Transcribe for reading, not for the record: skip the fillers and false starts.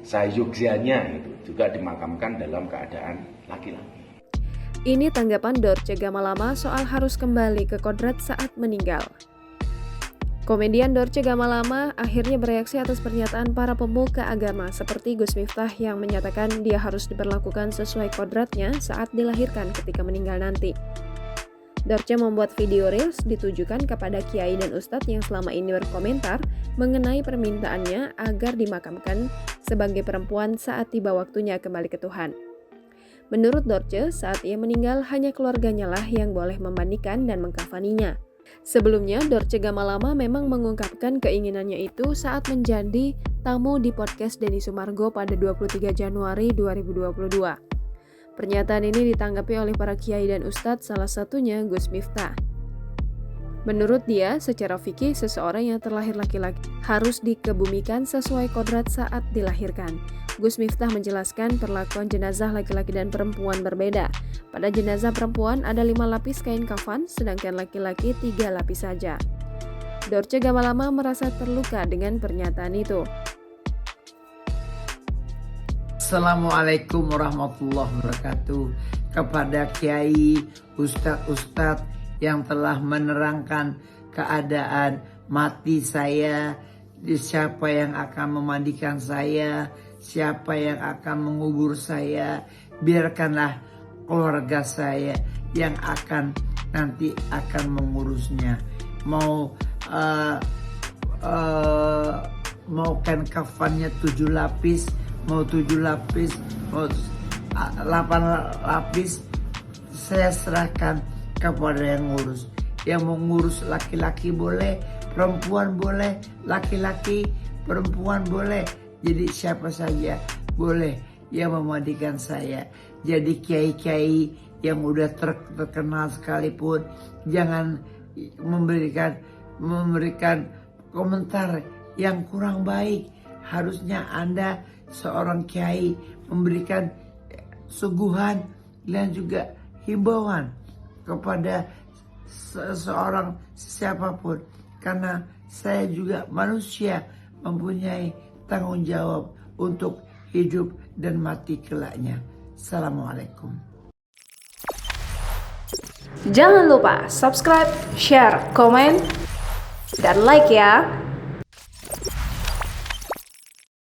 sayugyanya itu juga dimakamkan dalam keadaan laki-laki. Ini tanggapan Dorce Gamalama soal harus kembali ke kodrat saat meninggal. Komedian Dorce Gamalama akhirnya bereaksi atas pernyataan para pemuka agama seperti Gus Miftah yang menyatakan dia harus diperlakukan sesuai kodratnya saat dilahirkan ketika meninggal nanti. Dorce membuat video reels ditujukan kepada kiai dan ustadz yang selama ini berkomentar mengenai permintaannya agar dimakamkan sebagai perempuan saat tiba waktunya kembali ke Tuhan. Menurut Dorce, saat ia meninggal hanya keluarganya lah yang boleh memandikan dan mengkafaninya. Sebelumnya, Dorce Gamalama memang mengungkapkan keinginannya itu saat menjadi tamu di podcast Denny Sumargo pada 23 Januari 2022. Pernyataan ini ditanggapi oleh para kiai dan ustadz, salah satunya Gus Miftah. Menurut dia, secara fikih seseorang yang terlahir laki-laki harus dikebumikan sesuai kodrat saat dilahirkan. Gus Miftah menjelaskan perlakuan jenazah laki-laki dan perempuan berbeda. Pada jenazah perempuan ada 5 lapis kain kafan, sedangkan laki-laki 3 lapis saja. Dorce Gamalama merasa terluka dengan pernyataan itu. Assalamualaikum warahmatullahi wabarakatuh. Kepada kiai, ustadz yang telah menerangkan keadaan mati saya, siapa yang akan memandikan saya, siapa yang akan mengubur saya, biarkanlah keluarga saya yang nanti akan mengurusnya. Mau kan kafannya 7 lapis, mau 7 lapis, mau 8 lapis, saya serahkan kepada yang ngurus. Yang mengurus laki-laki boleh, perempuan boleh, laki-laki, perempuan boleh. Jadi siapa saja boleh yang memandikan saya. Jadi kiai-kiai yang udah terkenal sekalipun jangan memberikan komentar yang kurang baik. Harusnya Anda seorang kiai memberikan suguhan dan juga himbauan kepada seseorang siapapun, karena saya juga manusia mempunyai tanggung jawab untuk hidup dan mati kelaknya. Assalamualaikum. Jangan lupa subscribe, share, komen, dan like ya.